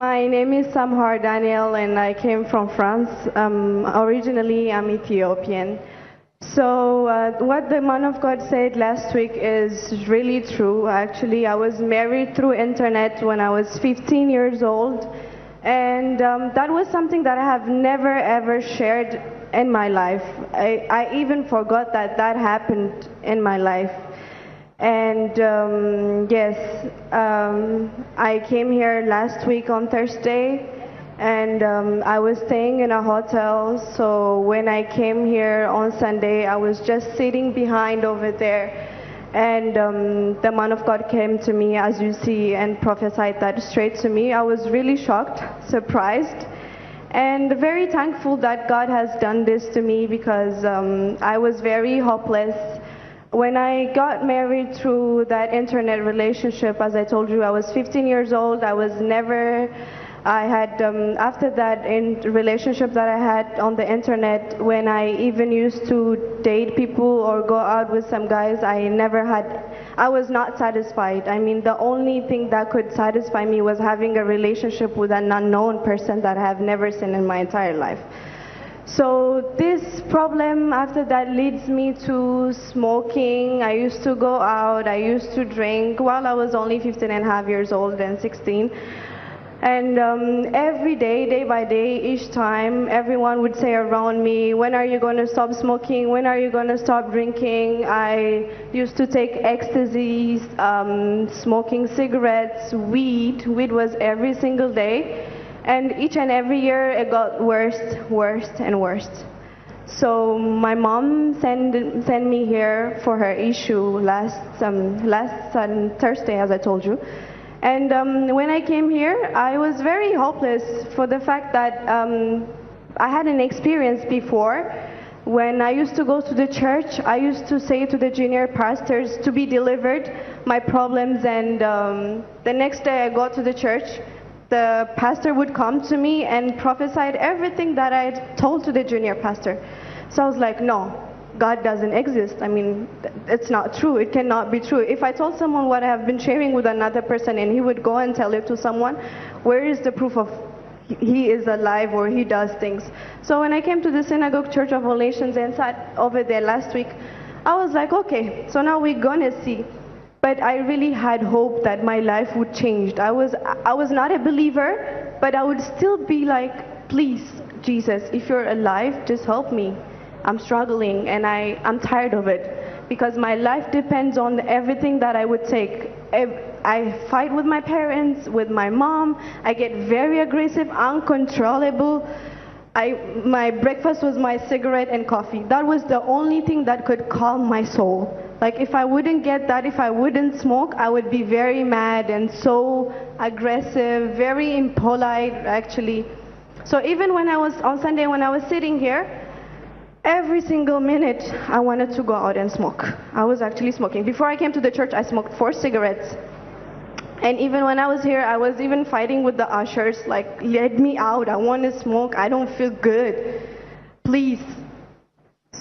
My name is Samhar Daniel and I came from France. Originally, I'm Ethiopian. So what the man of God said last week is really true. Actually, I was married through internet when I was 15 years old. And that was something that I have never ever shared in my life. I even forgot that that happened in my life. And yes, I came here last week on Thursday, and I was staying in a hotel. So when I came here on Sunday, I was just sitting behind over there, and the man of God came to me, as you see, and prophesied that straight to me. I was really shocked, surprised, and very thankful that God has done this to me, because I was very hopeless. When I got married through that internet relationship, as I told you, I was 15 years old. I had, after that relationship that I had on the internet, when I even used to date people or go out with some guys, I was not satisfied. I mean, the only thing that could satisfy me was having a relationship with an unknown person that I have never seen in my entire life. So this problem after that leads me to smoking. I used to go out, I used to drink while I was only 15 and a half years old and 16. And every day, day by day, each time, everyone would say around me, when are you going to stop smoking? When are you going to stop drinking? I used to take ecstasy, smoking cigarettes, weed. Weed was every single day. And each and every year it got worse, worse, and worse. So my mom sent me here for her issue last Thursday, as I told you. And when I came here, I was very hopeless for the fact that I had an experience before. When I used to go to the church, I used to say to the junior pastors to be delivered my problems, and the next day I got to the church, the pastor would come to me and prophesied everything that I had told to the junior pastor. So I was like, no, God doesn't exist. I mean, it's not true. It cannot be true. If I told someone what I have been sharing with another person and he would go and tell it to someone, where is the proof of he is alive or he does things? So when I came to the Synagogue Church of All Nations and sat over there last week, I was like, okay, so now we're gonna see. But I really had hope that my life would change. I was not a believer, but I would still be like, please, Jesus, if you're alive, just help me. I'm struggling and I'm tired of it, because my life depends on everything that I would take. I fight with my parents, with my mom. I get very aggressive, uncontrollable. My breakfast was my cigarette and coffee. That was the only thing that could calm my soul. Like if I wouldn't get that, if I wouldn't smoke, I would be very mad and so aggressive, very impolite actually. So even when I was on Sunday, when I was sitting here, every single minute I wanted to go out and smoke. I was actually smoking. Before I came to the church, I smoked 4 cigarettes. And even when I was here, I was even fighting with the ushers, like, let me out, I want to smoke, I don't feel good, please.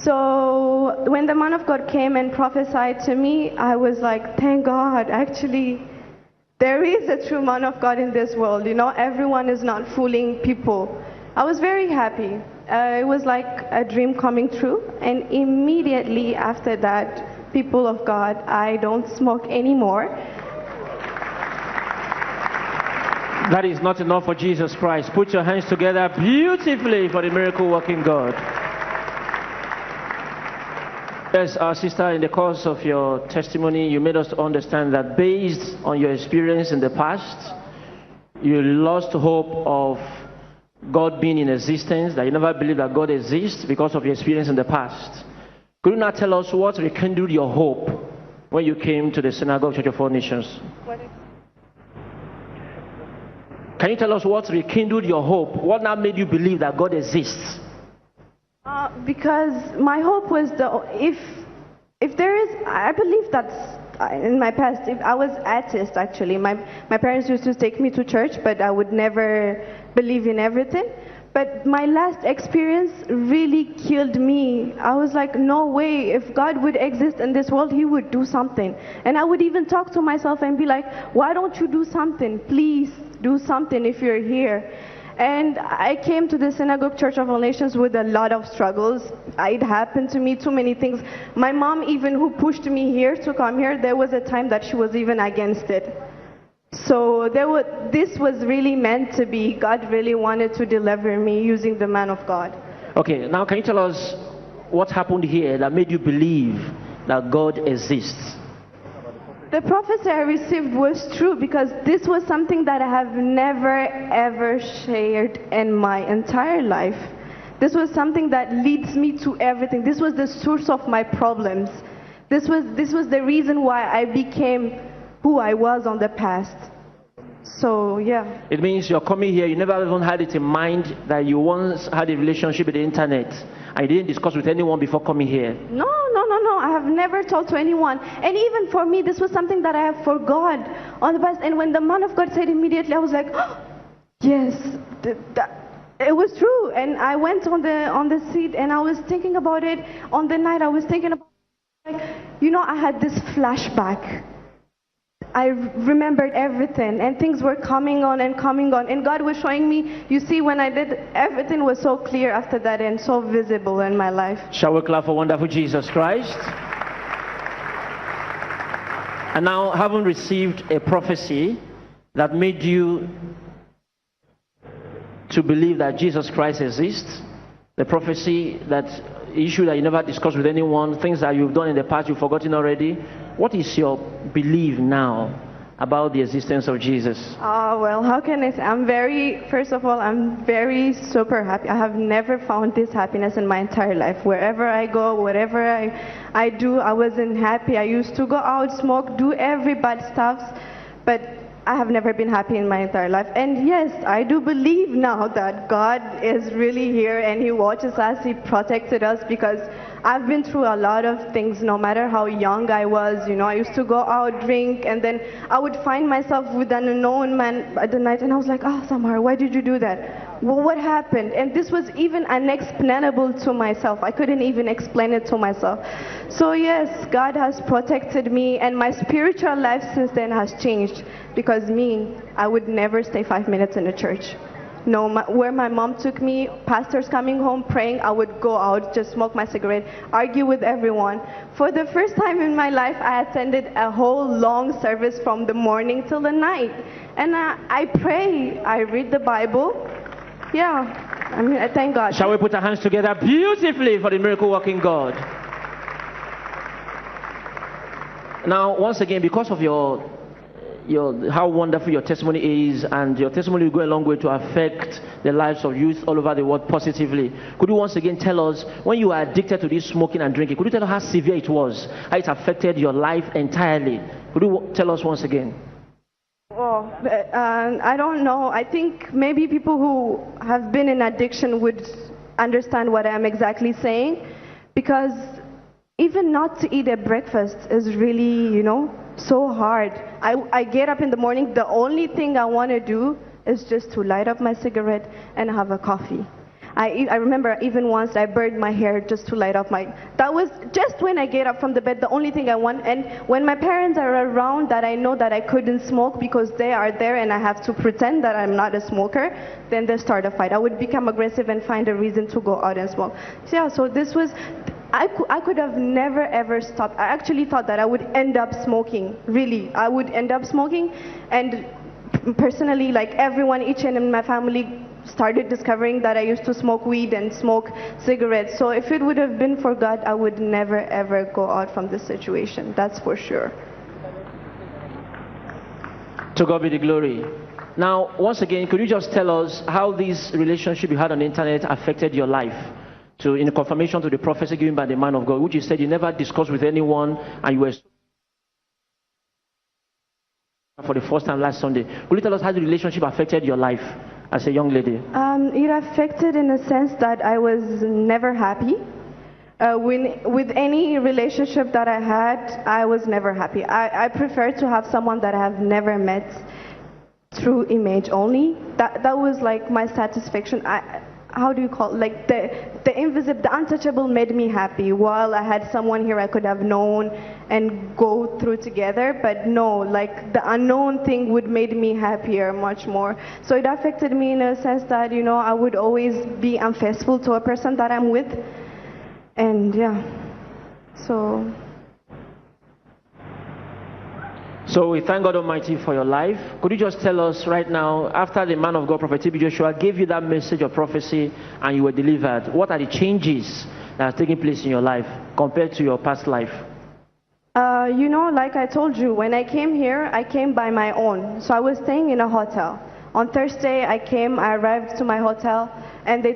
So when the man of God came and prophesied to me, I was like, thank God, actually, there is a true man of God in this world. You know, everyone is not fooling people. I was very happy. It was like a dream coming true. And immediately after that, people of God, I don't smoke anymore. That is not enough for Jesus Christ. Put your hands together beautifully for the miracle working God. Yes, our sister, in the course of your testimony, you made us understand that based on your experience in the past, you lost hope of God being in existence, that you never believed that God exists because of your experience in the past. Could you now tell us what rekindled your hope when you came to the Synagogue Church of All Nations? Can you tell us what rekindled your hope? What now made you believe that God exists? Because my hope was if there is, I believe that's in my past. If I was atheist actually. My parents used to take me to church, but I would never believe in everything. But my last experience really killed me. I was like, no way, if God would exist in this world, he would do something. And I would even talk to myself and be like, why don't you do something? Please, do something if you're here. And I came to the Synagogue Church of All Nations with a lot of struggles. It happened to me, too many things. My mom, even who pushed me here to come here, there was a time that she was even against it. So this was really meant to be. God really wanted to deliver me using the man of God. Okay, now can you tell us what happened here that made you believe that God exists? The prophecy I received was true because this was something that I have never ever shared in my entire life. This was something that leads me to everything. This was the source of my problems. This was the reason why I became who I was on the past. So yeah. It means you're coming here, you never even had it in mind that you once had a relationship with the internet and you didn't discuss with anyone before coming here. No. I have never told to anyone. And even for me, this was something that I have forgot on the past. And when the man of God said immediately, I was like, oh, yes, it was true. And I went on the seat and I was thinking about it. On the night, I was thinking about it. Like, I had this flashback. I remembered everything and things were coming on and God was showing me, you see, when I did, everything was so clear after that and so visible in my life. Shall we clap for wonderful Jesus Christ? And now, having received a prophecy that made you to believe that Jesus Christ exists, the prophecy, that issue that you never discussed with anyone, things that you've done in the past you've forgotten already, what is your belief now about the existence of Jesus? Well, how can I say? First of all, I'm very super happy. I have never found this happiness in my entire life. Wherever I go, whatever I do, I wasn't happy. I used to go out, smoke, do every bad stuff, but I have never been happy in my entire life. And yes, I do believe now that God is really here and He watches us, He protected us, because I've been through a lot of things, no matter how young I was. I used to go out, drink, and then I would find myself with an unknown man at the night, and I was like, Samar, why did you do that? Well, what happened? And this was even unexplainable to myself. I couldn't even explain it to myself. So yes, God has protected me, and my spiritual life since then has changed, because I would never stay 5 minutes in a church. No, where my mom took me, pastors coming home praying, I would go out, just smoke my cigarette, argue with everyone. For the first time in my life, I attended a whole long service from the morning till the night. And I pray, I read the Bible. Yeah, I thank God. Shall we put our hands together beautifully for the miracle working God? Now, once again, because of how wonderful your testimony is, and your testimony will go a long way to affect the lives of youth all over the world positively. Could you once again tell us, when you were addicted to this smoking and drinking, could you tell us how severe it was, how it affected your life entirely? Could you tell us once again? Oh, I don't know. I think maybe people who have been in addiction would understand what I'm exactly saying, because even not to eat a breakfast is really, so hard. I get up in the morning, the only thing I want to do is just to light up my cigarette and have a coffee. I remember even once I burned my hair just to light up that was just when I get up from the bed, the only thing I want. And when my parents are around, that I know that I couldn't smoke because they are there and I have to pretend that I'm not a smoker, then they start a fight. I would become aggressive and find a reason to go out and smoke. So yeah, so this was, I could have never ever stopped. I actually thought that I would end up smoking, really. I would end up smoking, and personally, like everyone, each and in my family started discovering that I used to smoke weed and smoke cigarettes. So if it would have been for God, I would never ever go out from this situation, that's for sure. To God be the glory. Now, once again, could you just tell us how this relationship you had on the internet affected your life? In confirmation to the prophecy given by the man of God, which you said you never discussed with anyone, and you were for the first time last Sunday. Could you tell us how the relationship affected your life as a young lady? It affected in a sense that I was never happy. With any relationship that I had, I was never happy. I prefer to have someone that I have never met through image only. That was like my satisfaction. How do you call it? Like the invisible, the untouchable made me happy, while I had someone here I could have known and go through together, but no, like the unknown thing would make me happier much more. So it affected me in a sense that, you know, I would always be unfaithful to a person that I'm with. And yeah, so we thank God Almighty for your life. Could you just tell us right now, after the man of God, Prophet T.B. Joshua, gave you that message of prophecy and you were delivered, what are the changes that are taking place in your life compared to your past life? You know, like I told you, when I came here, I came by my own. So I was staying in a hotel. On Thursday, I arrived to my hotel, and the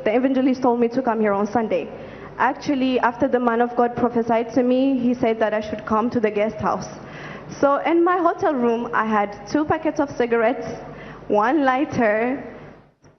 evangelist told me to come here on Sunday. Actually, after the man of God prophesied to me, he said that I should come to the guest house. So in my hotel room, I had 2 packets of cigarettes, 1 lighter.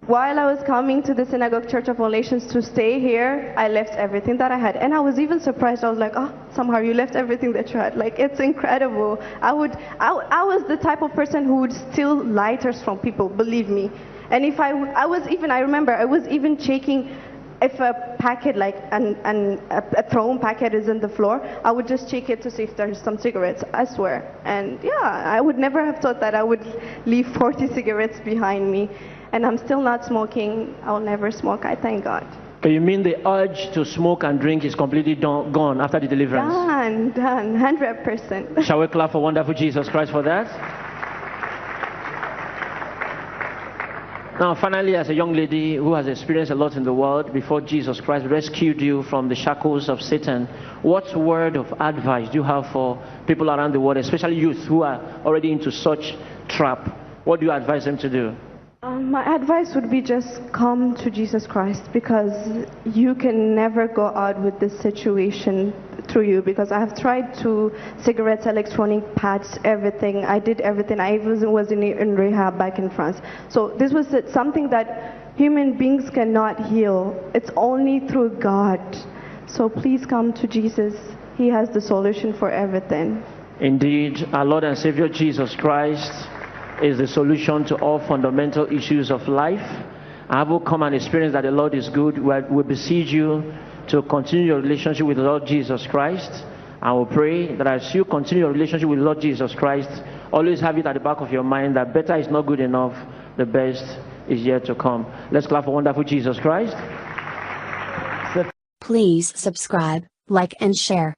While I was coming to the Synagogue Church of All Nations to stay here, I left everything that I had. And I was even surprised. I was like, oh, somehow you left everything that you had. Like, it's incredible. I was the type of person who would steal lighters from people, believe me. And if I remember, I was even checking if a packet, like a thrown packet is in the floor, I would just check it to see if there's some cigarettes, I swear. And yeah, I would never have thought that I would leave 40 cigarettes behind me. And I'm still not smoking. I'll never smoke, I thank God. So you mean the urge to smoke and drink is completely gone after the deliverance? Done, 100%. Shall we clap for wonderful Jesus Christ for that? Now, finally, as a young lady who has experienced a lot in the world before Jesus Christ rescued you from the shackles of Satan, what word of advice do you have for people around the world, especially youth who are already into such trap? What do you advise them to do? My advice would be just come to Jesus Christ, because you can never go out with this situation through you, because I have tried cigarettes, electronic pads, everything. I did everything. I even was in rehab back in France. So this was something that human beings cannot heal. It's only through God. So please come to Jesus. He has the solution for everything. Indeed, our Lord and Savior Jesus Christ is the solution to all fundamental issues of life. I will come and experience that the Lord is good. We beseech you to continue your relationship with the Lord Jesus Christ. I will pray that as you continue your relationship with the Lord Jesus Christ, always have it at the back of your mind that better is not good enough, the best is yet to come. Let's clap for wonderful Jesus Christ. Please subscribe, like and share.